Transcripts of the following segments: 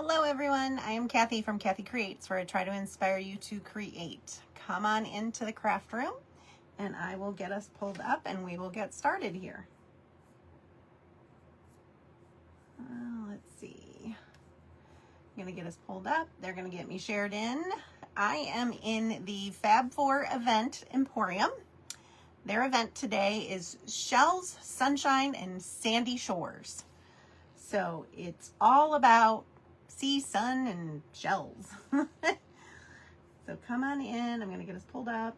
Hello everyone, I am Kathy from Kathy Creates, where I try to inspire you to create. Come on into the craft room and I will get us pulled up and we will get started here. Let's see. I'm going to get us pulled up. They're going to get me shared in. I am in the Fab4 event Emporium. Their event today is Shells, Sunshine, and Sandy Shores. So it's all about sea, sun, and shells. So come on in. I'm going to get us pulled up.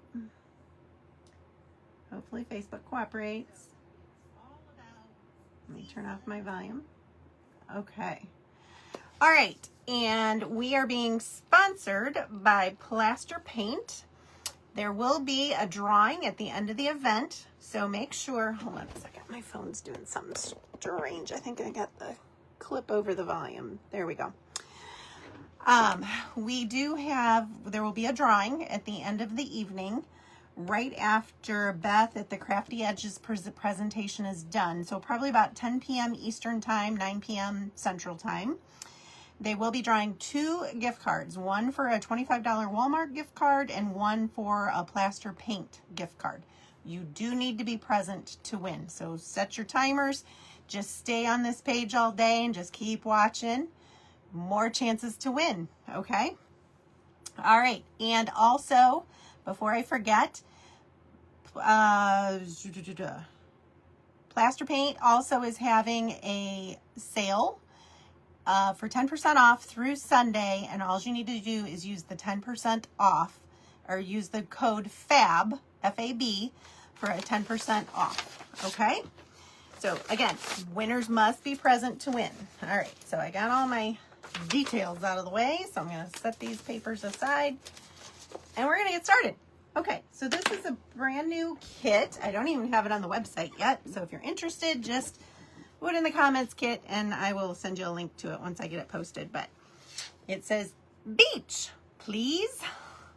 Hopefully Facebook cooperates. Let me turn off my volume. Okay. All right. And we are being sponsored by Plaster Paint. There will be a drawing at the end of the event. So make sure, hold on a second. My phone's doing something strange. I think I got the clip over the volume. There we go. There will be a drawing at the end of the evening, right after Beth at the Crafty Edges presentation is done. So probably about 10 p.m. Eastern time, 9 p.m. Central time. They will be drawing 2 gift cards, one for a $25 Walmart gift card and one for a Plaster Paint gift card. You do need to be present to win. So set your timers, just stay on this page all day and just keep watching. More chances to win, okay? All right, and also, before I forget, Plaster Paint also is having a sale for 10% off through Sunday, and all you need to do is use the 10% off, or use the code FAB, F-A-B, for a 10% off, okay? So again, winners must be present to win. All right, so I got all my details out of the way, so I'm going to set these papers aside and we're going to get started. Okay, so this is a brand new kit. I don't even have it on the website yet, so if you're interested, just put in the comments kit and I will send you a link to it once I get it posted. But it says beach, please.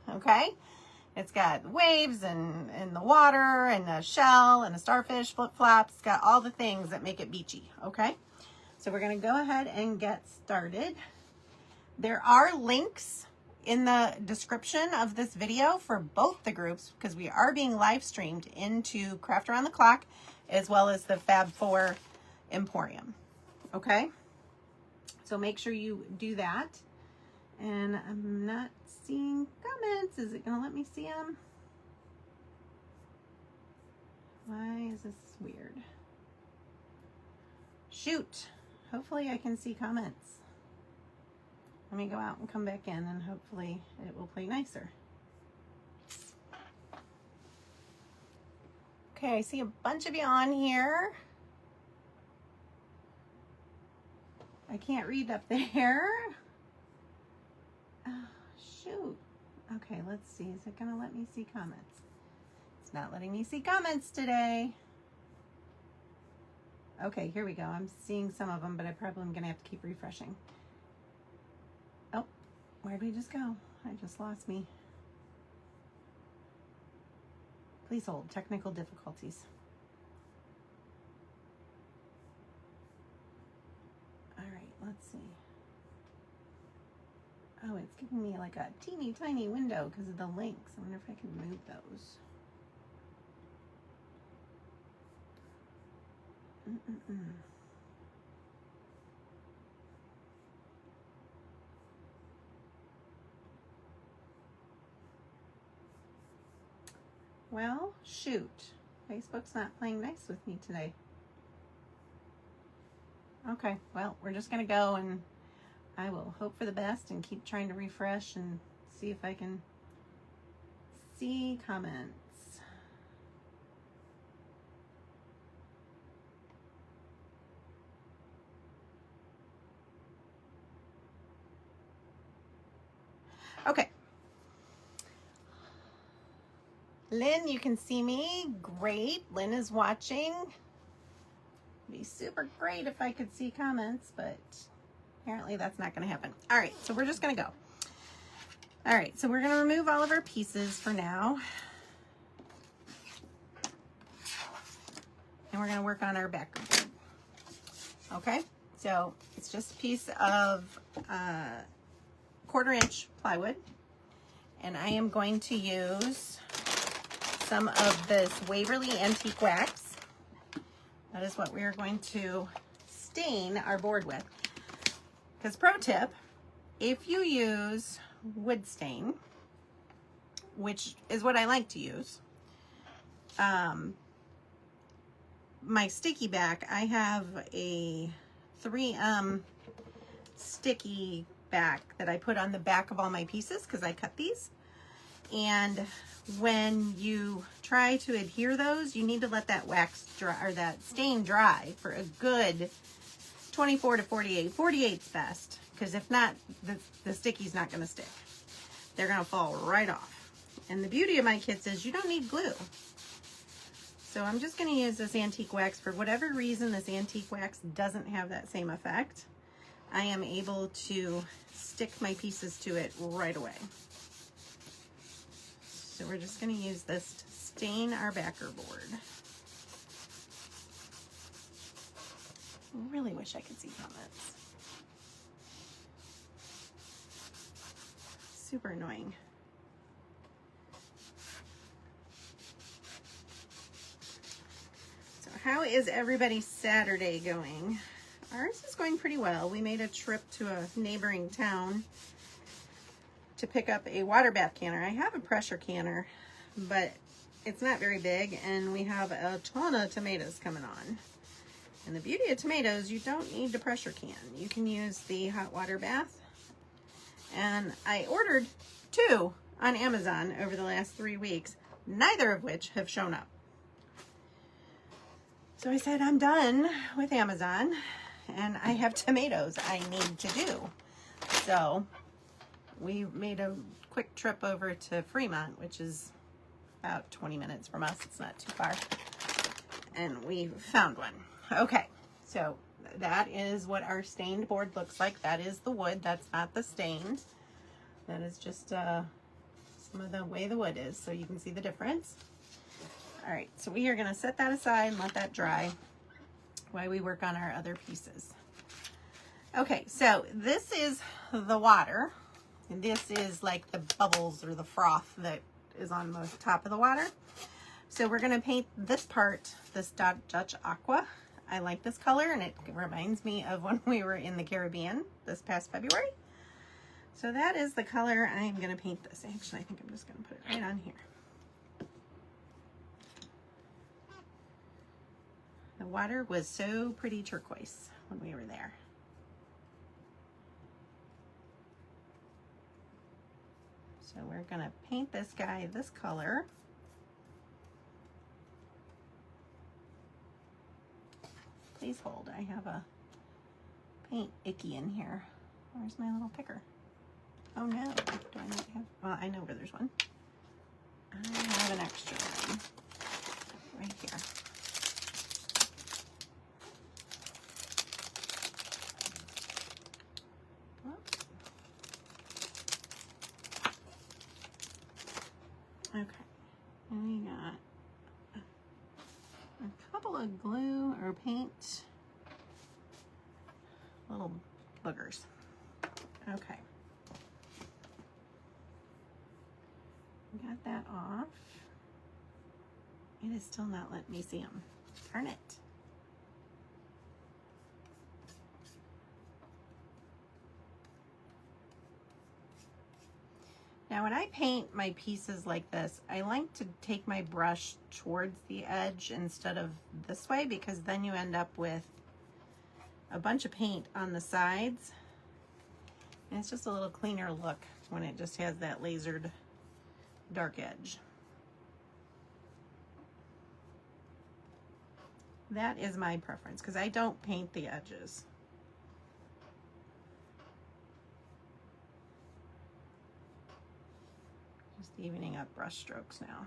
Okay, it's got waves and the water and a shell and a starfish, flip-flops. It's got all the things that make it beachy. Okay, so we're going to go ahead and get started. There are links in the description of this video for both the groups because we are being live streamed into Craft Around the Clock as well as the Fab4 Emporium. Okay, so make sure you do that. And I'm not seeing comments. Is it going to let me see them? Why is this weird? Shoot. Hopefully I can see comments. Let me go out and come back in and hopefully it will play nicer. Okay, I see a bunch of you on here. I can't read up there. Oh, shoot. Okay, let's see. Is it going to let me see comments? It's not letting me see comments today. Okay, here we go. I'm seeing some of them, but I probably am going to have to keep refreshing. Oh, where'd we just go? I just lost me. Please hold. Technical difficulties. All right, let's see. Oh, it's giving me like a teeny tiny window because of the links. I wonder if I can move those. Well, shoot. Facebook's not playing nice with me today. Okay, well, we're just going to go and I will hope for the best and keep trying to refresh and see if I can see comments. Okay. Lynn, you can see me. Great. Lynn is watching. It'd be super great if I could see comments, but apparently that's not going to happen. All right, so we're just going to go. All right, so we're going to remove all of our pieces for now. And we're going to work on our background. Okay, So it's just a piece of 1/4-inch plywood. And I am going to use some of this Waverly Antique Wax. That is what we are going to stain our board with. Because pro tip, if you use wood stain, which is what I like to use, my sticky back, I have a 3M sticky back that I put on the back of all my pieces because I cut these. And when you try to adhere those, you need to let that wax dry, or that stain dry, for a good 24 to 48. 48's best, because if not, the sticky's not going to stick. They're going to fall right off. And the beauty of my kits is you don't need glue. So I'm just going to use this antique wax. For whatever reason, this antique wax doesn't have that same effect. I am able to stick my pieces to it right away. So we're just going to use this to stain our backer board. I really wish I could see comments. Super annoying. So how is everybody's Saturday going? Ours is going pretty well. We made a trip to a neighboring town to pick up a water bath canner. I have a pressure canner, but it's not very big, and we have a ton of tomatoes coming on. And the beauty of tomatoes, you don't need to pressure can. You can use the hot water bath. And I ordered 2 on Amazon over the last 3 weeks, neither of which have shown up. So I said, I'm done with Amazon, and I have tomatoes I need to do. So we made a quick trip over to Fremont, which is about 20 minutes from us. It's not too far. And we found one. Okay, so that is what our stained board looks like. That is the wood. That's not the stain. That is just some of the way the wood is, so you can see the difference. All right, so we are going to set that aside and let that dry while we work on our other pieces. Okay, so this is the water. And this is like the bubbles or the froth that is on the top of the water. So we're going to paint this part, this Dutch Aqua. I like this color, and it reminds me of when we were in the Caribbean this past February. So that is the color I'm going to paint this. Actually, I think I'm just going to put it right on here. The water was so pretty turquoise when we were there. So we're going to paint this guy this color. Please hold. I have a paint icky in here. Where's my little picker? Oh no. Do I not have? Well, I know where there's one. I have an extra one right here. Okay, and we got a couple of glue or paint little boogers. Okay, got that off. It is still not letting me see them. Darn it. Now when I paint my pieces like this, I like to take my brush towards the edge instead of this way, because then you end up with a bunch of paint on the sides. And it's just a little cleaner look when it just has that lasered dark edge. That is my preference, because I don't paint the edges. Just evening up brush strokes now.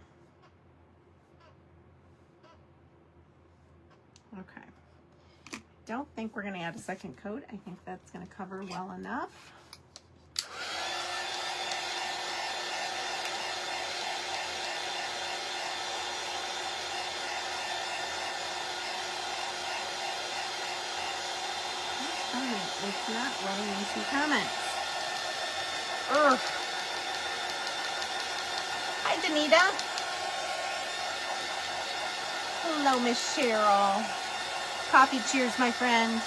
Okay. Don't think we're going to add a second coat. I think that's going to cover well enough. It's not letting me see comments. Ugh. Hi, Danita. Hello, Miss Cheryl. Coffee cheers, my friend.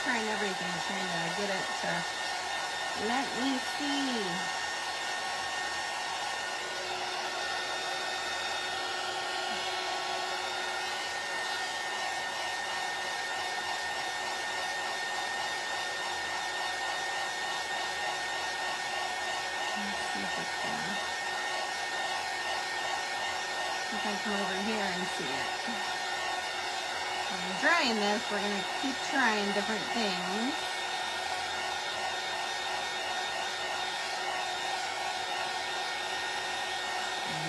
Trying everything, trying to get it to let me see. Let's see if it's gonna. If I come over here and see it. When I'm drying this, we're going to keep trying different things.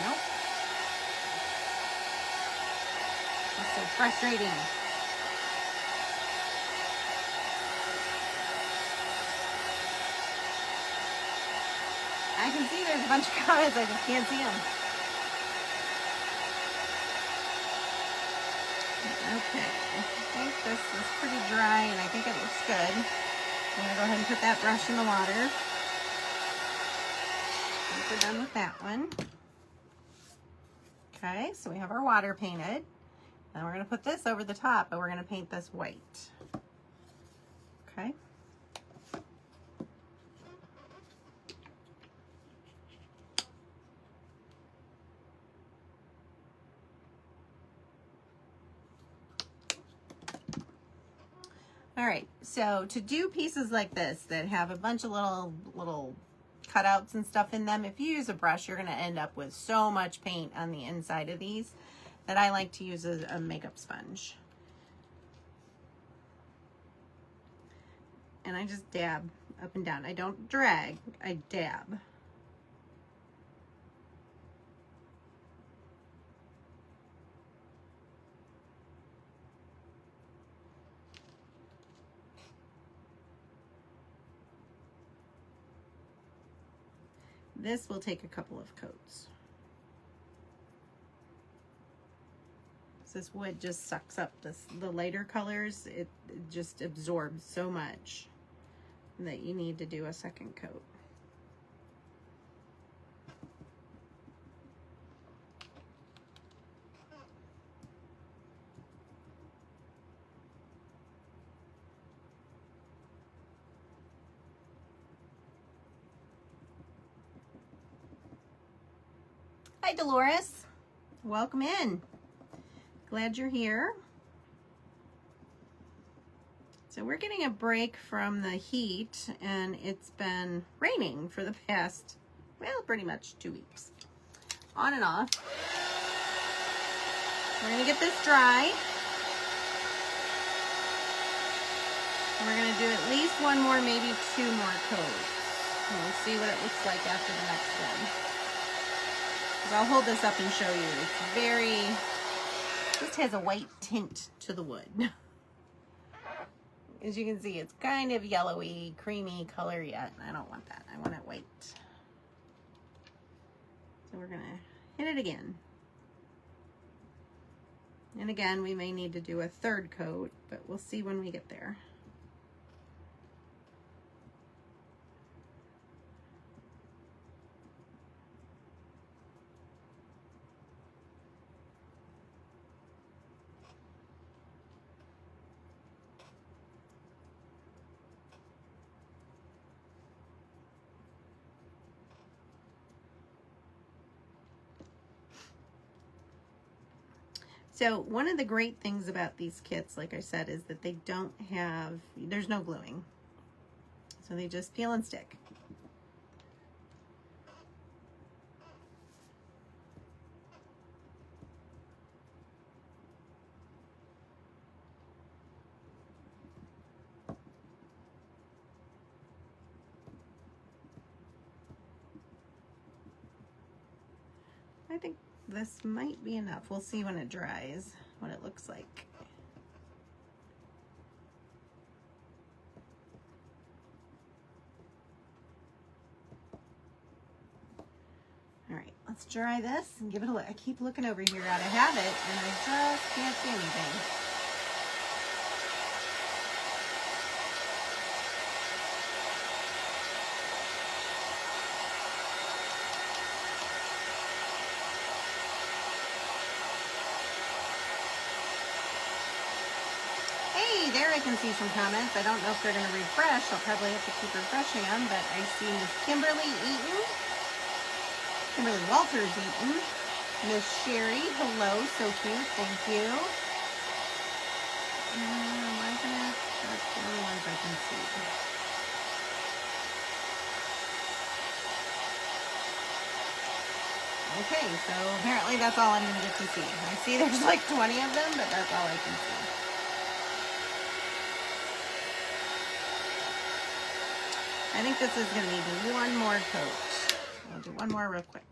Nope. It's so frustrating. I can see there's a bunch of comments, I just can't see them. Okay, I think this is pretty dry and I think it looks good. I'm going to go ahead and put that brush in the water. I think we're done with that one. Okay, so we have our water painted. Now we're going to put this over the top, but we're going to paint this white. Okay. All right, so to do pieces like this that have a bunch of little cutouts and stuff in them, if you use a brush, you're going to end up with so much paint on the inside of these that I like to use a makeup sponge. And I just dab up and down. I don't drag, I dab. This will take a couple of coats. This wood just sucks up the lighter colors. It just absorbs so much that you need to do a second coat. Hi, Dolores. Welcome in. Glad you're here. So we're getting a break from the heat, and it's been raining for the past, well, pretty much 2 weeks. On and off. We're going to get this dry. And we're going to do at least one more, maybe 2 more coats. And we'll see what it looks like after the next one. I'll hold this up and show you. It's very, just has a white tint to the wood. As you can see, it's kind of yellowy, creamy color yet. I don't want that. I want it white. So we're gonna hit it again. And again, we may need to do a 3rd coat, but we'll see when we get there. So one of the great things about these kits, like I said, is that they don't have, there's no gluing. So they just peel and stick. I think this might be enough. We'll see when it dries, what it looks like. Let's dry this and give it a look. I keep looking over here out of habit and I just can't see anything. Hey, there I can see some comments. I don't know if they're going to refresh. I'll probably have to keep refreshing them, but I see Miss Kimberly Eaton, Kimberly Walters Eaton, Miss Sherry, hello, so cute, thank you. Am I going to, that's the only ones I can see. Okay, so apparently that's all I'm going to get to see. I see there's like 20 of them, but that's all I can see. I think this is going to need one more coat. I'll do one more real quick.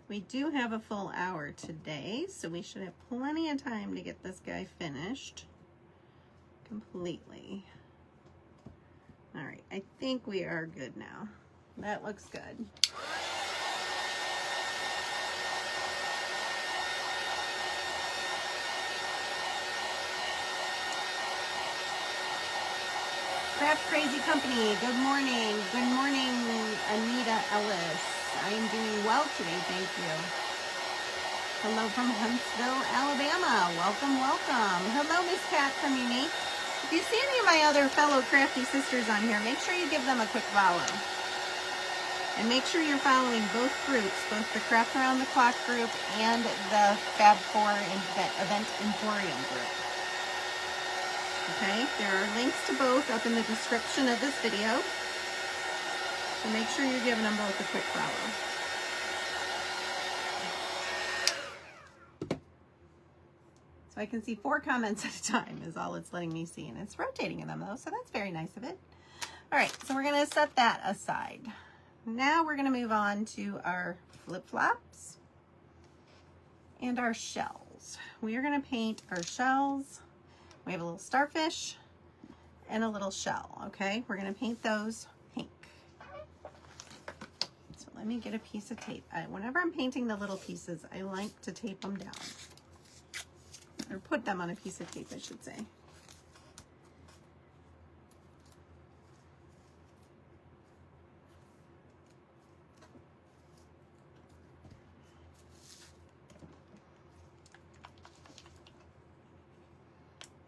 We do have a full hour today, so we should have plenty of time to get this guy finished completely. All right, I think we are good now. That looks good. Craft Crazy Company, good morning. Good morning, Anita Ellis. I am doing well today, thank you. Hello from Huntsville, Alabama. Welcome, welcome. Hello, Miss Pat from Unique. If you see any of my other fellow crafty sisters on here, make sure you give them a quick follow. And make sure you're following both groups, both the Craft Around the Clock group and the Fab 4 Event Emporium group. Okay, there are links to both up in the description of this video. So make sure you're giving them both a quick follow. So I can see 4 comments at a time is all it's letting me see. And it's rotating in them though, so that's very nice of it. All right, so we're gonna set that aside. Now we're gonna move on to our flip-flops and our shells. We are gonna paint our shells. We have a little starfish and a little shell, okay? We're gonna paint those pink. So let me get a piece of tape. Whenever I'm painting the little pieces, I like to tape them down. Or put them on a piece of tape, I should say.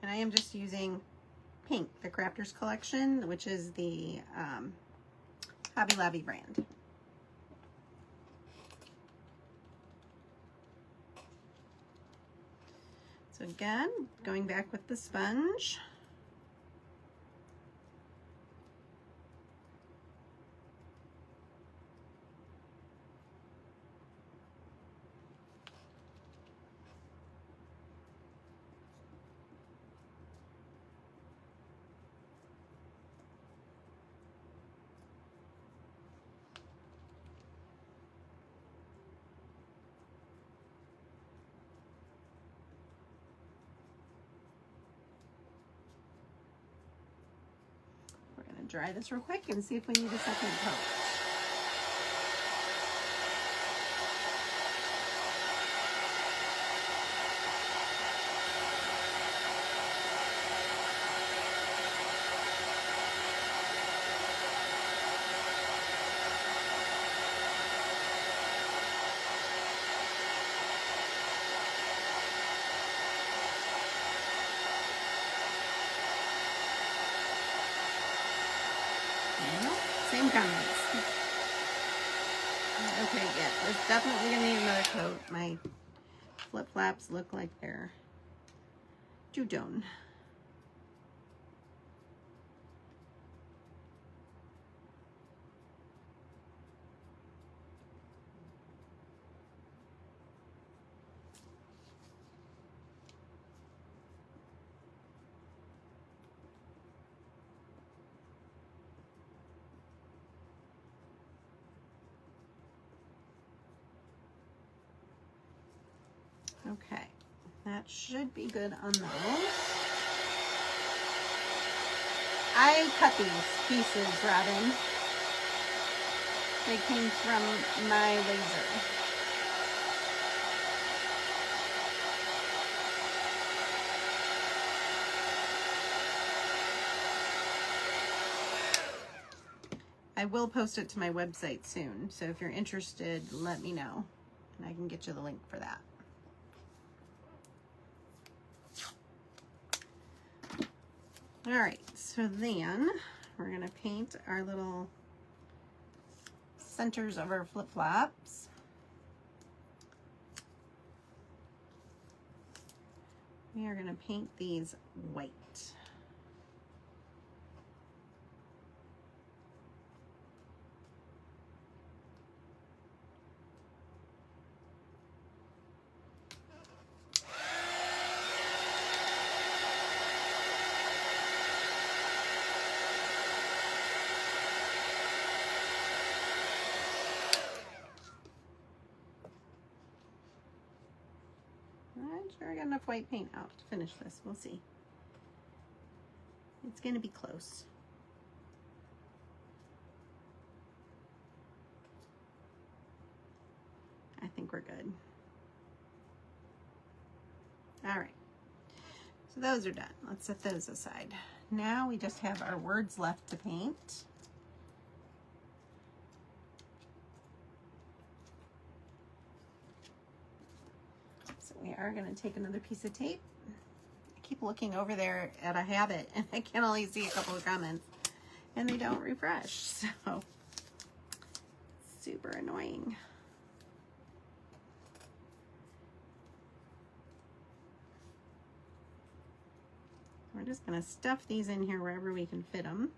And I am just using pink, the Crafters Collection, which is the Hobby Lobby brand. So again, going back with the sponge. Dry this real quick and see if we need a second coat. Same comments. Okay, yeah, it's definitely gonna need another coat. My flip-flops look like they're Judon. Okay, that should be good on those. I cut these pieces, Robin. They came from my laser. I will post it to my website soon, so if you're interested, let me know, and I can get you the link for that. All right, so then we're gonna paint our little centers of our flip-flops. We are gonna paint these white. I'm sure I got enough white paint out to finish this. We'll see. It's gonna be close. I think we're good. All right, so those are done. Let's set those aside. Now we just have our words left to paint. So we are gonna take another piece of tape. I keep looking over there at a habit and I can only see a couple of comments and they don't refresh, so super annoying. We're just gonna stuff these in here wherever we can fit them.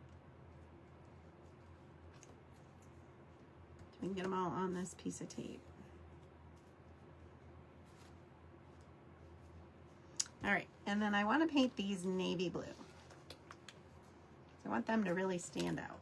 So we can get them all on this piece of tape. All right, and then I want to paint these navy blue. So I want them to really stand out.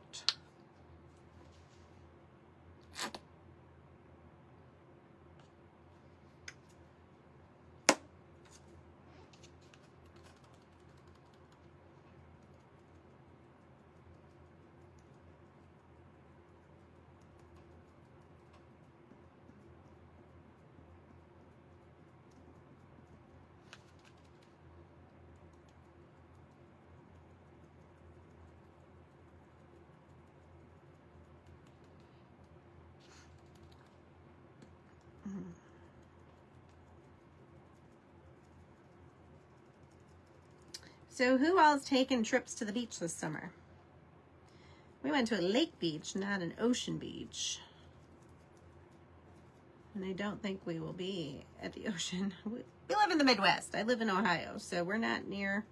So who all's taken trips to the beach this summer? We went to a lake beach, not an ocean beach. And I don't think we will be at the ocean. We live in the Midwest. I live in Ohio, so we're not near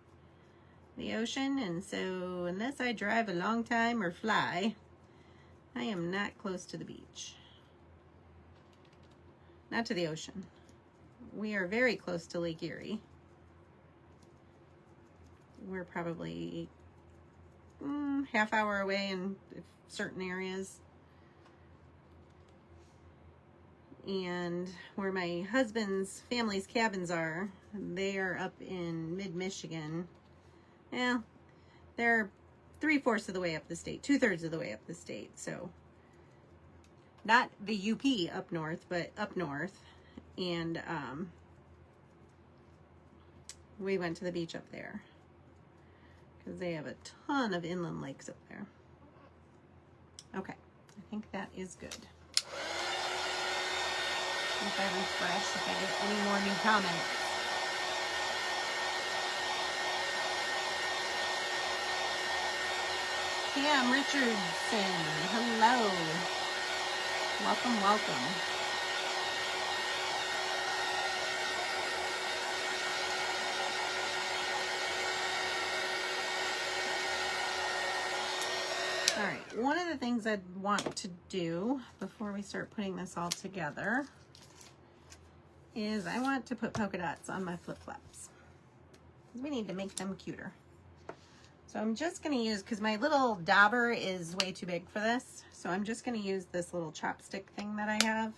the ocean. And so unless I drive a long time or fly, I am not close to the beach. Not to the ocean. We are very close to Lake Erie. We're probably half hour away in certain areas. And where my husband's family's cabins are, they are up in mid-Michigan. Yeah, they're 3/4 of the way up the state, 2/3 of the way up the state. So not the UP up north, but up north. And we went to the beach up there because they have a ton of inland lakes up there. Okay, I think that is good. If I refresh, if I get any more new comments. Pam Richardson, hello. Welcome, welcome. All right, one of the things I'd want to do before we start putting this all together is I want to put polka dots on my flip-flops. We need to make them cuter. So I'm just going to use, because my little dauber is way too big for this, so I'm just going to use this little chopstick thing that I have.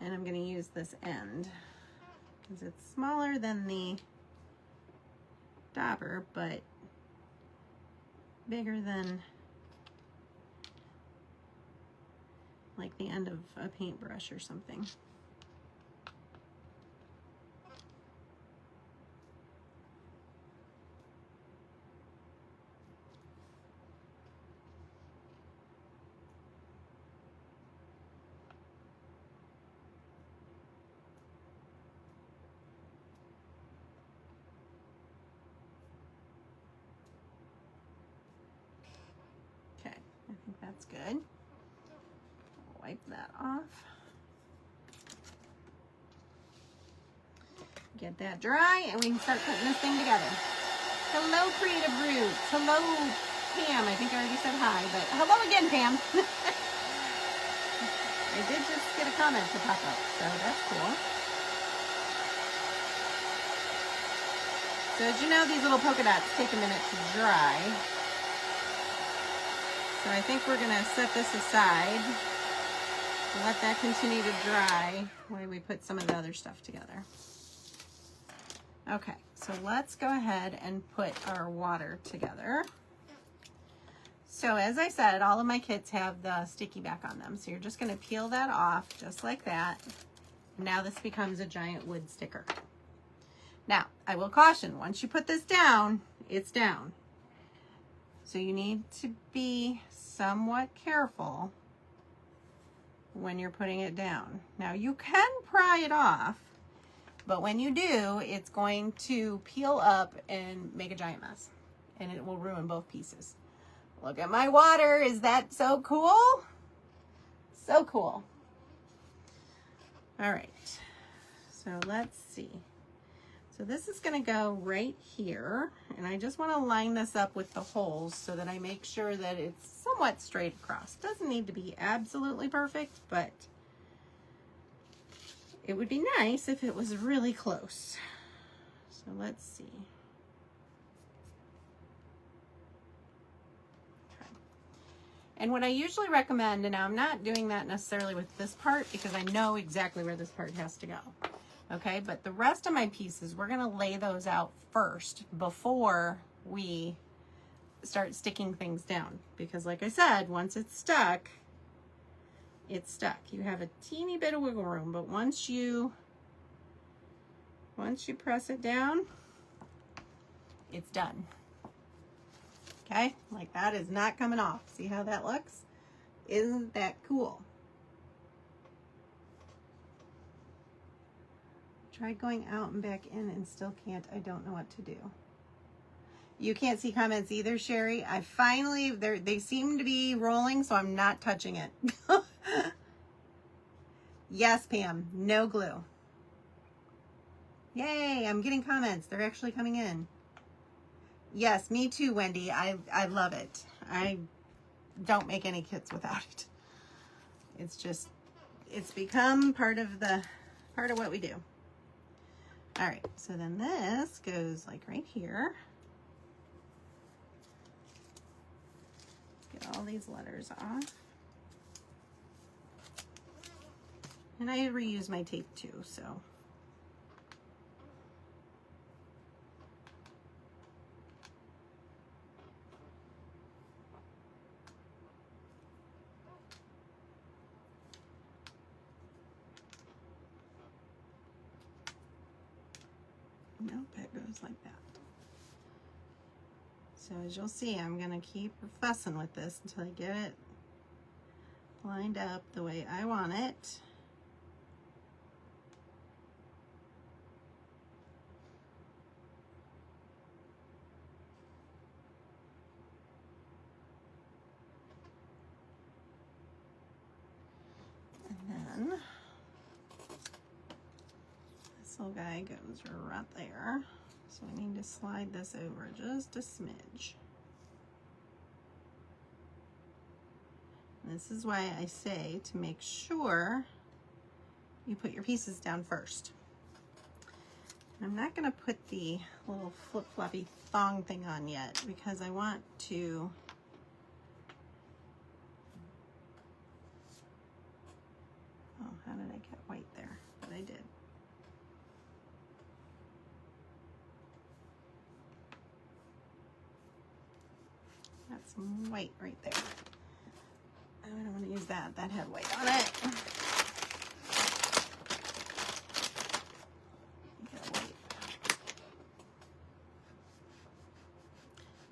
And I'm going to use this end because it's smaller than the dauber, but bigger than like the end of a paintbrush or something. Okay, I think that's good. Wipe that off. Get that dry and we can start putting this thing together. Hello, Creative Roots. Hello, Pam. I think I already said hi, but hello again, Pam. I did just get a comment to pop up, so that's cool. So as you know, these little polka dots take a minute to dry. So I think we're gonna set this aside and let that continue to dry while we put some of the other stuff together. Okay, so let's go ahead and put our water together. So as I said, all of my kits have the sticky back on them. So you're just gonna peel that off just like that. Now this becomes a giant wood sticker. Now, I will caution, once you put this down, it's down. So you need to be somewhat careful when you're putting it down. Now you can pry it off, but when you do, it's going to peel up and make a giant mess, and it will ruin both pieces. Look at my water. Is that so cool? So cool. All right, so let's see. So this is going to go right here, and I just want to line this up with the holes so that I make sure that it's somewhat straight across. Doesn't need to be absolutely perfect, but it would be nice if it was really close. So let's see. Okay. And what I usually recommend, and I'm not doing that necessarily with this part because I know exactly where this part has to go. Okay, but the rest of my pieces, we're gonna lay those out first before we start sticking things down. Because like I said, once it's stuck, it's stuck. You have a teeny bit of wiggle room, but once you press it down, it's done. Okay, like that is not coming off. See how that looks? Isn't that cool? Tried going out and back in and still can't. I don't know what to do. You can't see comments either, Sherry. I finally, they seem to be rolling, so I'm not touching it. Yes, Pam, no glue. Yay, I'm getting comments. They're actually coming in. Yes, me too, Wendy. I love it. I don't make any kits without it. It's just, it's become part of what we do. All right, so then this goes like right here. Let's get all these letters off. And I reuse my tape too, so. Nope, it goes like that. So as you'll see, I'm gonna keep fussing with this until I get it lined up the way I want it. little guy goes right there. So I need to slide this over just a smidge. This is why I say to make sure you put your pieces down first. I'm not going to put the little flip-floppy thong thing on yet because I want to how did I get white there? But I did. Got some white right there. I don't want to use that. That had white on it. Get white.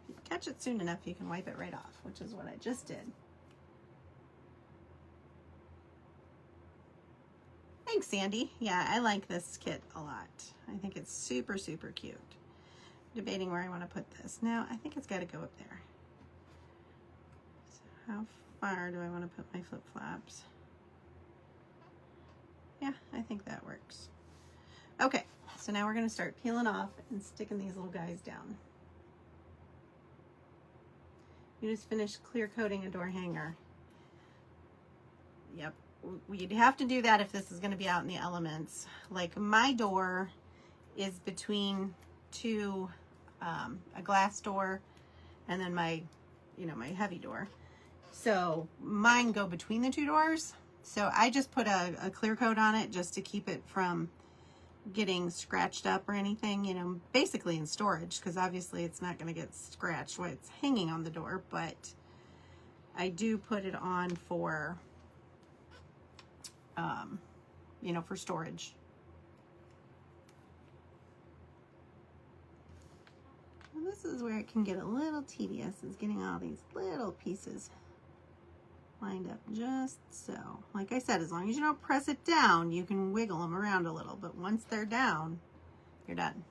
If you catch it soon enough, you can wipe it right off, which is what I just did. Thanks, Sandy. Yeah, I like this kit a lot. I think it's super, super cute. Debating where I want to put this. Now, I think it's got to go up there. So how far do I want to put my flip-flops? Yeah, I think that works. Okay, so now we're going to start peeling off and sticking these little guys down. You just finished clear coating a door hanger. Yep. You'd have to do that if this is going to be out in the elements. Like my door is between two, a glass door and then my, my heavy door. So mine go between the two doors. So I just put a clear coat on it just to keep it from getting scratched up or anything, basically in storage, because obviously it's not going to get scratched while it's hanging on the door, but I do put it on for for storage. Well, this is where it can get a little tedious, is getting all these little pieces lined up just so. Like I said, as long as you don't press it down, you can wiggle them around a little, but once they're down, you're done.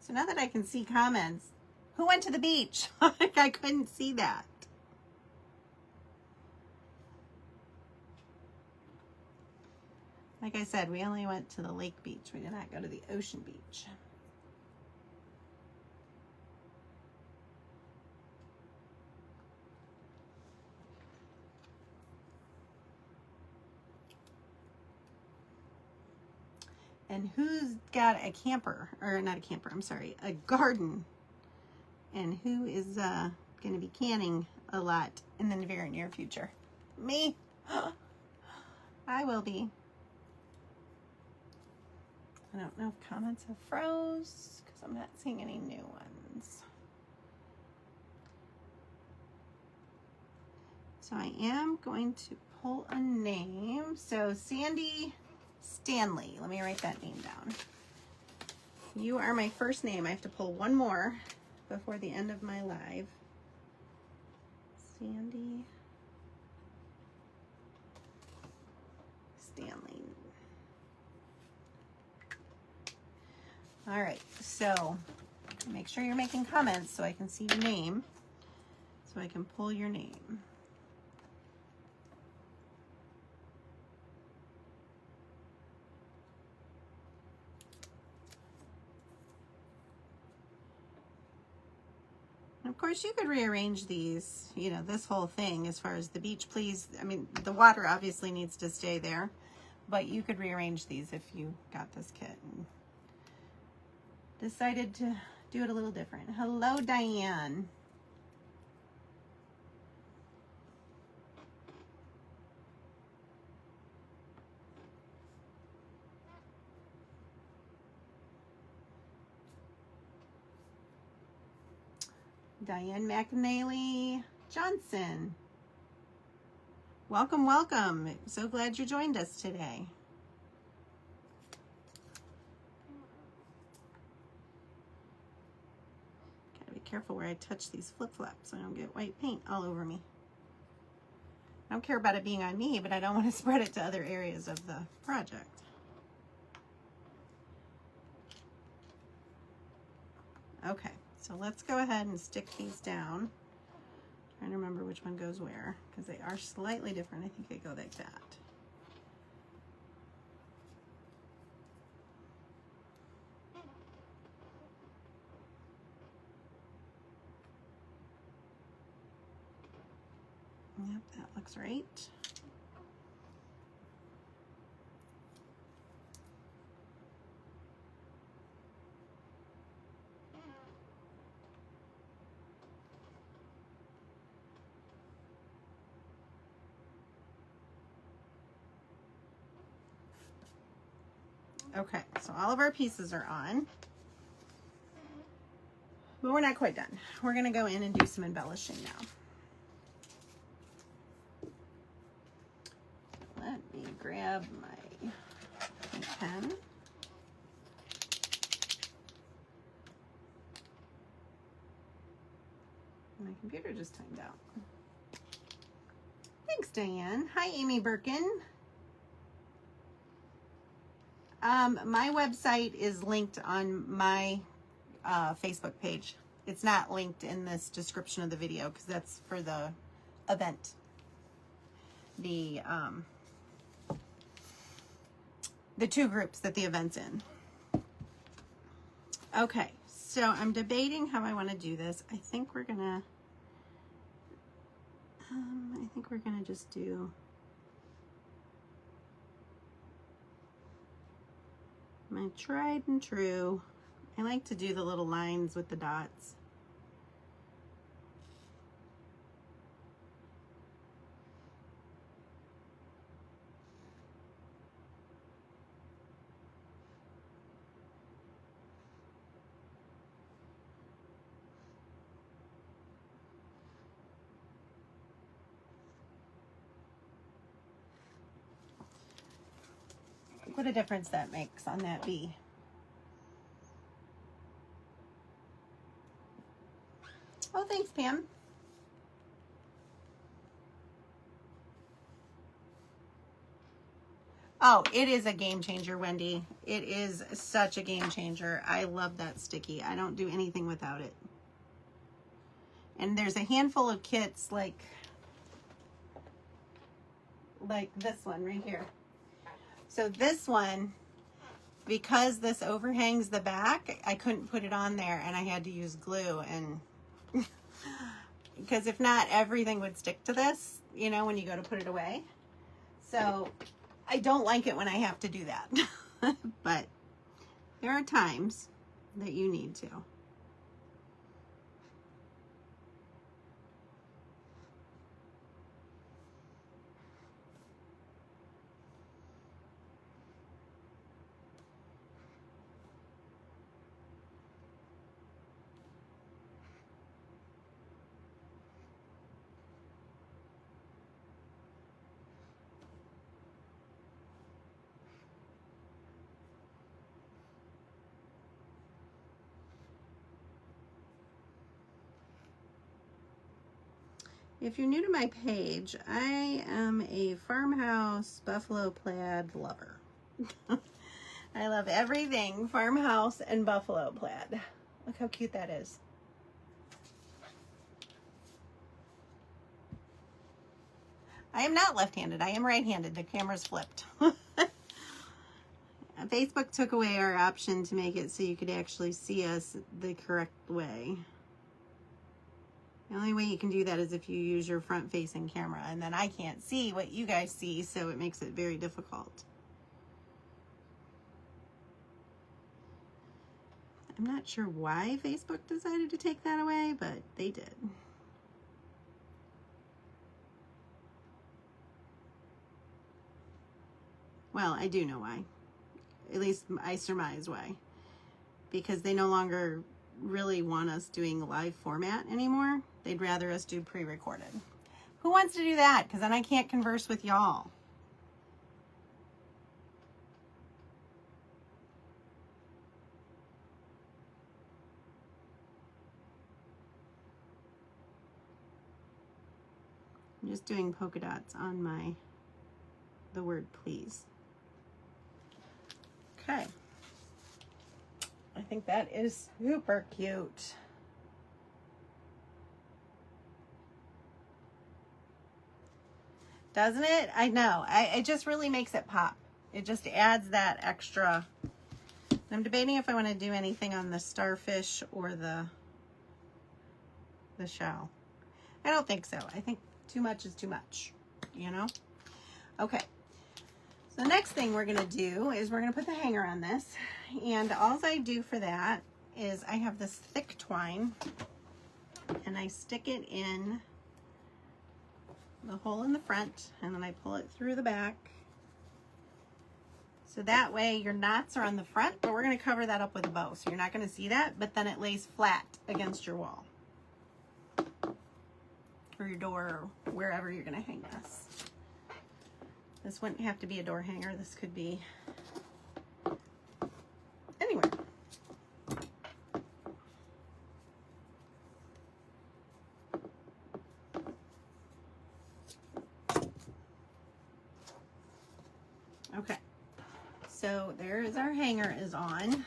So now that I can see comments, who went to the beach? I couldn't see that. Like I said, we only went to the lake beach. We did not go to the ocean beach. And who's got a camper, or not a camper, I'm sorry, a garden, and who is going to be canning a lot in the very near future? Me? I will be. I don't know if comments have froze because I'm not seeing any new ones. So I am going to pull a name. So Sandy Stanley. Let me write that name down. You are my first name. I have to pull one more before the end of my live. Sandy Stanley. All right, so make sure you're making comments so I can see your name, so I can pull your name. And of course, you could rearrange these, this whole thing as far as the beach, please. I mean, the water obviously needs to stay there, but you could rearrange these if you got this kit and decided to do it a little different. Hello, Diane. Diane McNally Johnson. Welcome, welcome. So glad you joined us today. Gotta be careful where I touch these flip-flops so I don't get white paint all over me. don't care about it being on me, but I don't want to spread it to other areas of the project. Okay, so let's go ahead and stick these down. Trying to remember which one goes where, because they are slightly different. I think they go like that. Yep, that looks right. Okay, so all of our pieces are on, but we're not quite done. We're going to go in and do some embellishing now. Let me grab my pen. My computer just timed out. Thanks, Diane. Hi, Amy Birkin. My website is linked on my Facebook page. It's not linked in this description of the video because that's for the event. The two groups that the event's in. Okay, so I'm debating how I want to do this. I think we're gonna just do my tried and true. I like to do the little lines with the dots. What a difference that makes on that bee. Oh, thanks, Pam. Oh, it is a game changer, Wendy. It is such a game changer. I love that sticky. I don't do anything without it. And there's a handful of kits like this one right here. So this one, because this overhangs the back, I couldn't put it on there and I had to use glue, and because if not, everything would stick to this, you know, when you go to put it away. So I don't like it when I have to do that. But there are times that you need to. If you're new to my page, I am a farmhouse buffalo plaid lover. I love everything farmhouse and buffalo plaid. Look how cute that is. I am not left-handed. I am right-handed. The camera's flipped. Facebook took away our option to make it so you could actually see us the correct way. The only way you can do that is if you use your front-facing camera, and then I can't see what you guys see, so it makes it very difficult. I'm not sure why Facebook decided to take that away, but they did. Well, I do know why. At least I surmise why. Because they no longer really want us doing live format anymore. They'd rather us do pre-recorded. Who wants to do that? Because then I can't converse with y'all. I'm just doing polka dots on the word please. Okay. I think that is super cute. Doesn't it? I know. It just really makes it pop. It just adds that extra. I'm debating if I want to do anything on the starfish or the shell. I don't think so. I think too much is too much, you know? Okay. So the next thing we're going to do is we're going to put the hanger on this. And all I do for that is I have this thick twine and I stick it in the hole in the front and then I pull it through the back. So that way your knots are on the front, but we're going to cover that up with a bow. So you're not going to see that, but then it lays flat against your wall or your door or wherever you're going to hang this. This wouldn't have to be a door hanger. This could be anywhere. Okay, so there's our hanger is on.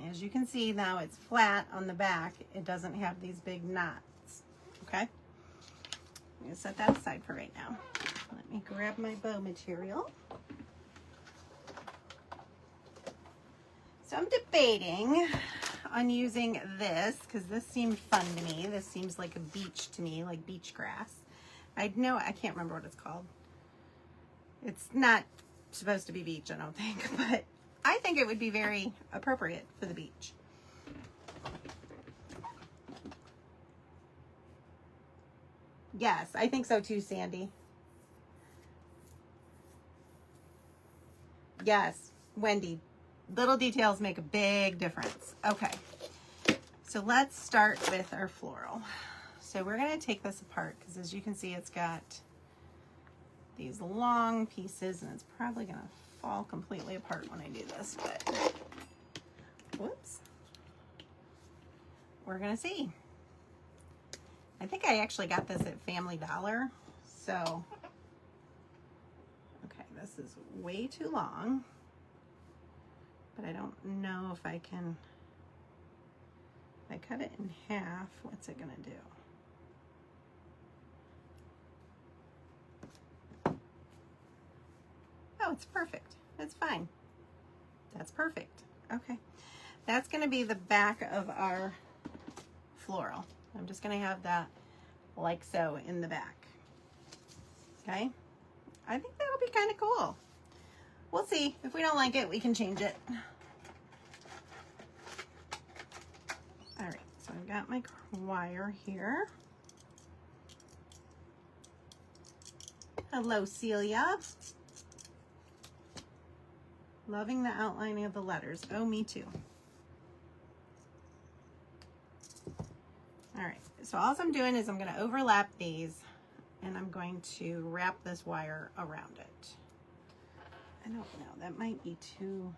As you can see now it's flat on the back. It doesn't have these big knots, okay? I'm gonna set that aside for right now. Let me grab my bow material. So I'm debating on using this because this seemed fun to me. This seems like a beach to me, like beach grass. I can't remember what it's called. It's not supposed to be beach, I don't think, but I think it would be very appropriate for the beach. Yes, I think so too, Sandy. Yes, Wendy, little details make a big difference. Okay, so let's start with our floral. So we're going to take this apart because as you can see, it's got these long pieces and it's probably going to fall completely apart when I do this, but whoops. We're going to see. I think I actually got this at Family Dollar. So, okay, this is way too long, but I don't know if I can, if I cut it in half, what's it going to do? Oh, it's perfect. It's fine. That's perfect. Okay. That's going to be the back of our floral. I'm just going to have that like so in the back. Okay. I think that'll be kind of cool. We'll see. If we don't like it, we can change it. All right. So I've got my wire here. Hello, Celia. Loving the outlining of the letters. Oh, me too. All right, so all I'm doing is I'm going to overlap these and I'm going to wrap this wire around it. I don't know, that might be too,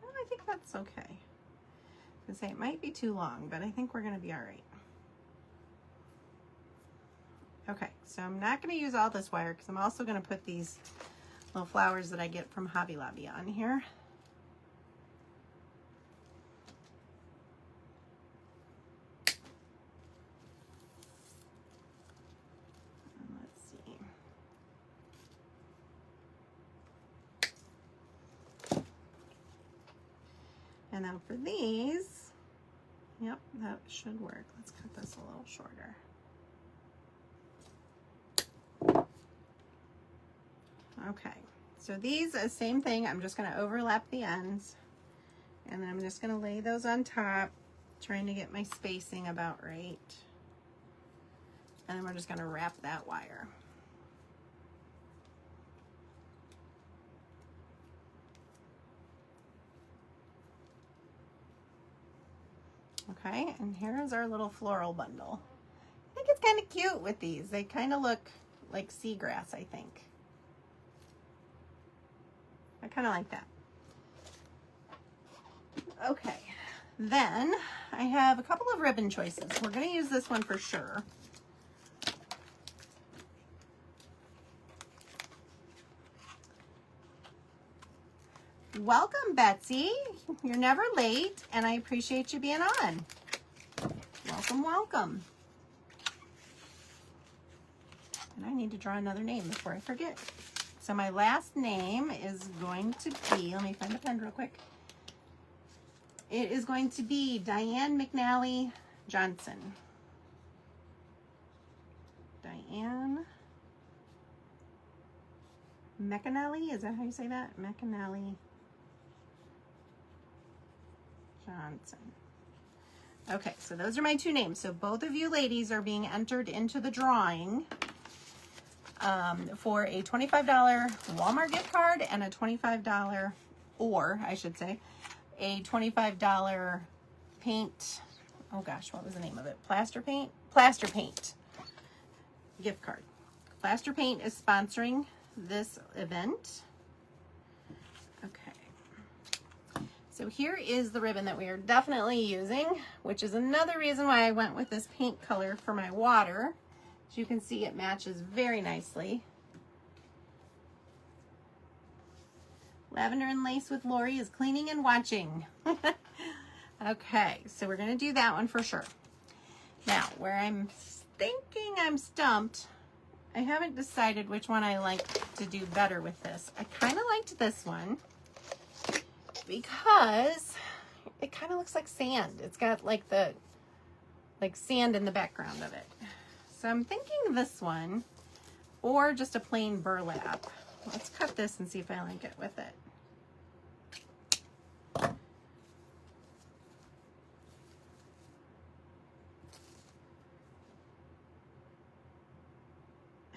well, I think that's okay. I was going to say it might be too long, but I think we're going to be all right. Okay, so I'm not going to use all this wire because I'm also going to put these little flowers that I get from Hobby Lobby on here. Let's see. And now for these, yep, that should work. Let's cut this a little shorter. Okay, so these, same thing. I'm just going to overlap the ends and then I'm just going to lay those on top, trying to get my spacing about right. And then we're just going to wrap that wire. Okay, and here's our little floral bundle. I think it's kind of cute with these. They kind of look like seagrass, I think. I kind of like that. Okay, then I have a couple of ribbon choices. We're going to use this one for sure. Welcome, Betsy. You're never late, and I appreciate you being on. Welcome, welcome. And I need to draw another name before I forget. So my last name is going to be, let me find the pen real quick. It is going to be Diane McNally Johnson. Diane McNally, is that how you say that? McNally Johnson. Okay, so those are my two names. So both of you ladies are being entered into the drawing for a $25 Walmart gift card and a $25, or I should say, a $25 paint, oh gosh, what was the name of it? Plaster Paint gift card. Plaster Paint is sponsoring this event. Okay. So here is the ribbon that we are definitely using, which is another reason why I went with this paint color for my water. As you can see, it matches very nicely. Lavender and Lace with Lori is cleaning and watching. Okay, so we're gonna do that one for sure. Now, where I'm thinking I'm stumped, I haven't decided which one I like to do better with this. I kind of liked this one because it kind of looks like sand. It's got like the sand in the background of it. So I'm thinking this one, or just a plain burlap. Let's cut this and see if I like it with it.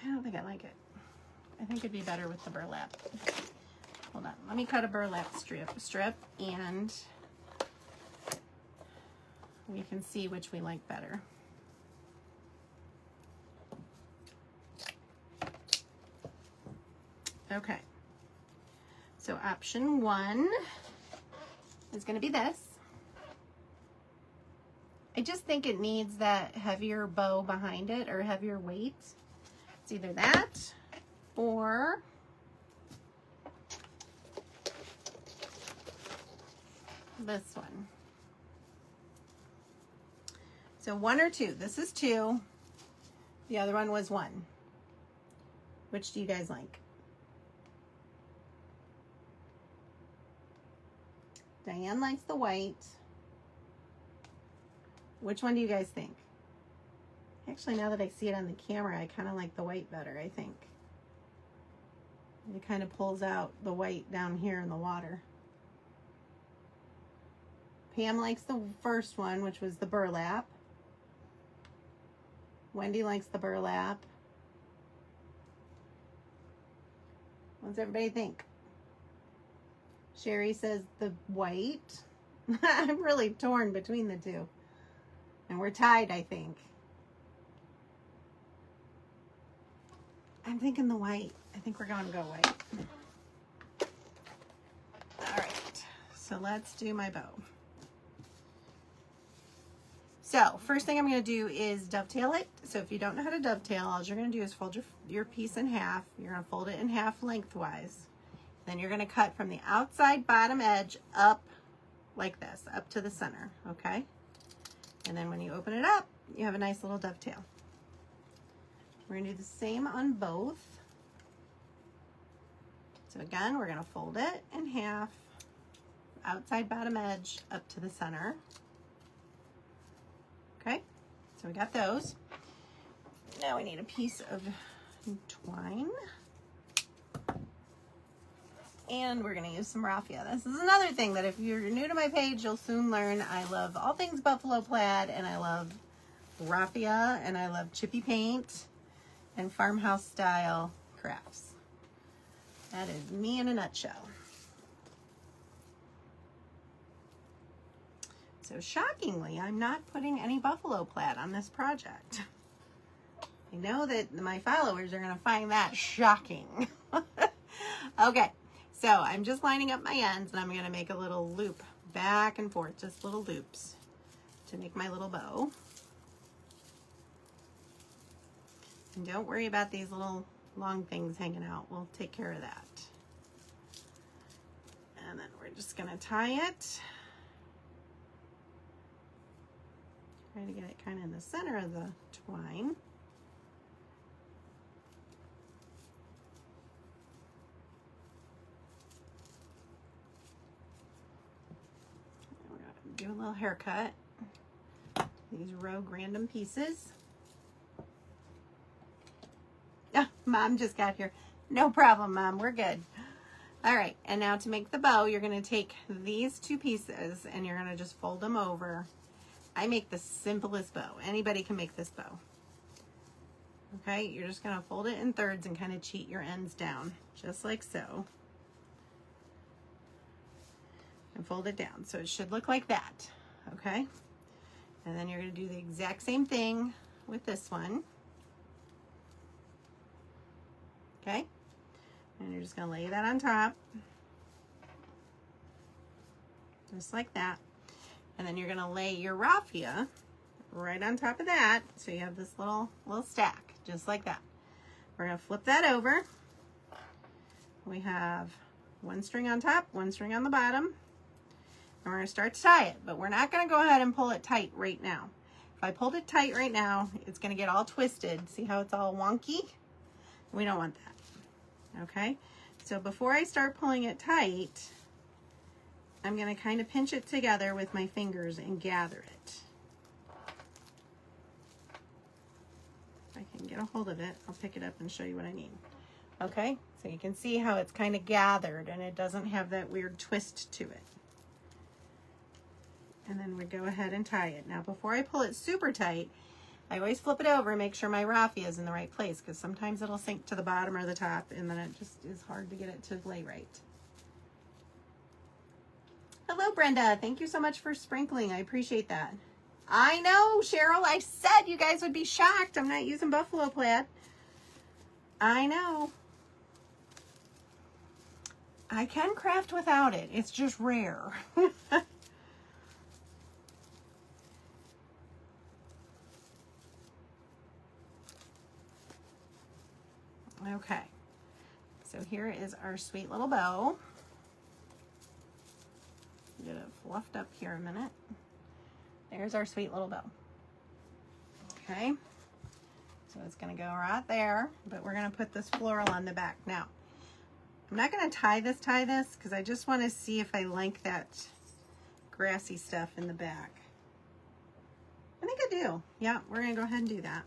I don't think I like it. I think it'd be better with the burlap. Hold on, let me cut a burlap strip and we can see which we like better. Okay, so option one is going to be this. I just think it needs that heavier bow behind it, or heavier weight. It's either that or this one. So one or two. This is two. The other one was one. Which do you guys like? Diane likes the white. Which one do you guys think? Actually, now that I see it on the camera, I kind of like the white better, I think. It kind of pulls out the white down here in the water. Pam likes the first one, which was the burlap. Wendy likes the burlap. What does everybody think? Sherry says the white. I'm really torn between the two. And we're tied, I think. I'm thinking the white. I think we're going to go white. All right, so let's do my bow. So first thing I'm going to do is dovetail it. So if you don't know how to dovetail, all you're going to do is fold your piece in half. You're going to fold it in half lengthwise. Then you're going to cut from the outside bottom edge up like this, up to the center, okay? And then when you open it up, you have a nice little dovetail. We're going to do the same on both. So again, we're going to fold it in half, outside bottom edge up to the center. Okay, so we got those. Now we need a piece of twine. And we're going to use some raffia. This is another thing that if you're new to my page, you'll soon learn. I love all things buffalo plaid, and I love raffia, and I love chippy paint and farmhouse style crafts. That is me in a nutshell. So shockingly, I'm not putting any buffalo plaid on this project. I know that my followers are going to find that shocking. Okay, so I'm just lining up my ends, and I'm going to make a little loop back and forth, just little loops to make my little bow. And don't worry about these little long things hanging out. We'll take care of that. And then we're just gonna tie it. Try to get it kind of in the center of the twine. We're gonna do a little haircut. These rogue random pieces. Ah, Mom just got here. No problem, Mom, we're good. All right, and now to make the bow, you're gonna take these two pieces and you're gonna just fold them over. I make the simplest bow. Anybody can make this bow. Okay, you're just gonna fold it in thirds and kind of cheat your ends down, just like so. And fold it down, so it should look like that, okay? And then you're gonna do the exact same thing with this one. Okay, and you're just gonna lay that on top, just like that. And then you're gonna lay your raffia right on top of that, so you have this little stack, just like that. We're gonna flip that over. We have one string on top, one string on the bottom, and we're gonna start to tie it, but we're not gonna go ahead and pull it tight right now. If I pulled it tight right now, it's gonna get all twisted. See how it's all wonky? We don't want that. Okay, so before I start pulling it tight, I'm going to kind of pinch it together with my fingers and gather it. If I can get a hold of it, I'll pick it up and show you what I mean. Okay, so you can see how it's kind of gathered and it doesn't have that weird twist to it. And then we go ahead and tie it. Now before I pull it super tight, I always flip it over and make sure my raffia is in the right place, because sometimes it'll sink to the bottom or the top and then it just is hard to get it to lay right. Hello, Brenda. Thank you so much for sprinkling. I appreciate that. I know, Cheryl. I said you guys would be shocked. I'm not using buffalo plaid. I know. I can craft without it. It's just rare. Okay, so here is our sweet little bow. Get it fluffed up here a minute. There's our sweet little bow. Okay, so it's gonna go right there, but we're gonna put this floral on the back. Now, I'm not gonna tie this because I just wanna see if I like that grassy stuff in the back. I think I do. Yeah, we're gonna go ahead and do that.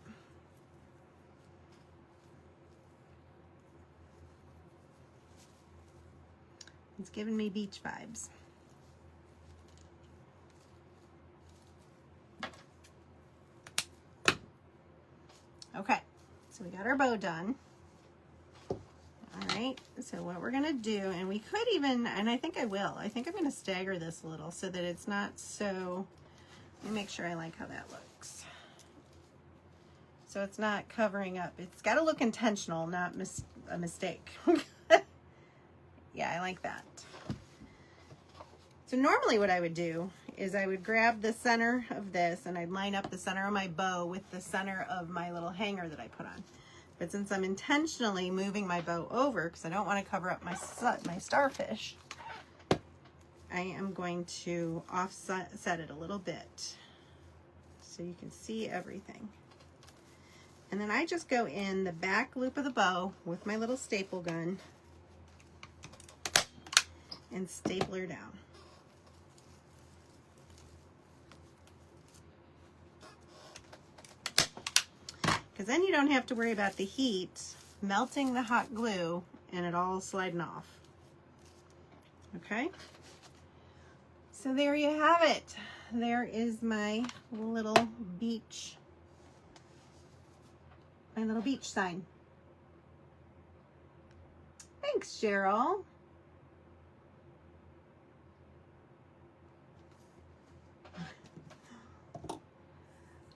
It's giving me beach vibes. Okay, so we got our bow done. All right, so what we're gonna do, and we could even, and I think I will, I think I'm gonna stagger this a little so that it's not so, let me make sure I like how that looks. So it's not covering up. It's gotta look intentional, not a mistake. Yeah, I like that. So normally what I would do is I would grab the center of this and I'd line up the center of my bow with the center of my little hanger that I put on. But since I'm intentionally moving my bow over, because I don't want to cover up my starfish, I am going to offset it a little bit so you can see everything. And then I just go in the back loop of the bow with my little staple gun and stapler down. Because then you don't have to worry about the heat melting the hot glue and it all sliding off. Okay, so there you have it. There is my little beach sign. Thanks, Cheryl.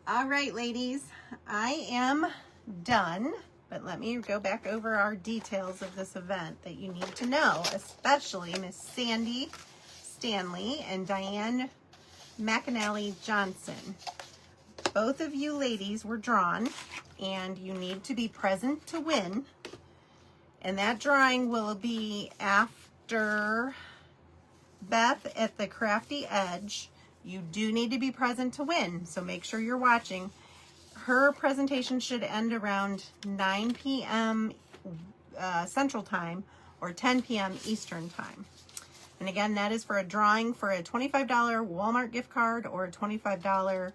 All right, ladies, I am done, but let me go back over our details of this event that you need to know, especially Miss Sandy Stanley and Diane McAnally Johnson. Both of you ladies were drawn, and you need to be present to win. And that drawing will be after Beth at the Crafty Edge. You do need to be present to win, so make sure you're watching. Her presentation should end around 9 p.m. Central Time or 10 p.m. Eastern Time. And again, that is for a drawing for a $25 Walmart gift card or a $25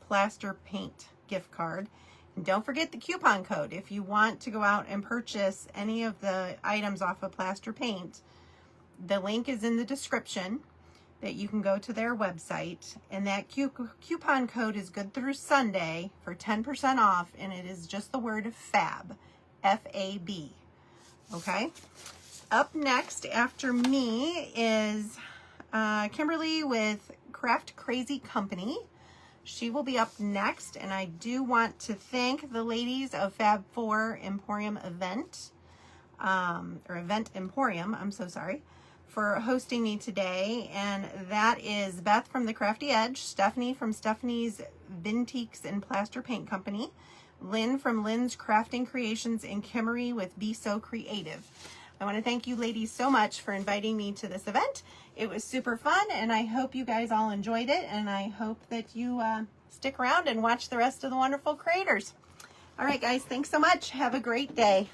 Plaster Paint gift card. And don't forget the coupon code. If you want to go out and purchase any of the items off of Plaster Paint, the link is in the description that you can go to their website. And that coupon code is good through Sunday for 10% off. And it is just the word FAB, F-A-B. Okay? Up next after me is Kimberly with Craft Crazy Company. She will be up next, and I do want to thank the ladies of Fab 4 Emporium Event, or Event Emporium, I'm so sorry, for hosting me today. And that is Beth from the Crafty Edge, Stephanie from Stephanie's Vintiques and Plaster Paint Company, Lynn from Lynn's Crafting Creations, and Kimmery with Be So Creative. I want to thank you ladies so much for inviting me to this event. It was super fun, and I hope you guys all enjoyed it, and I hope that you stick around and watch the rest of the wonderful creators. All right, guys, thanks so much. Have a great day.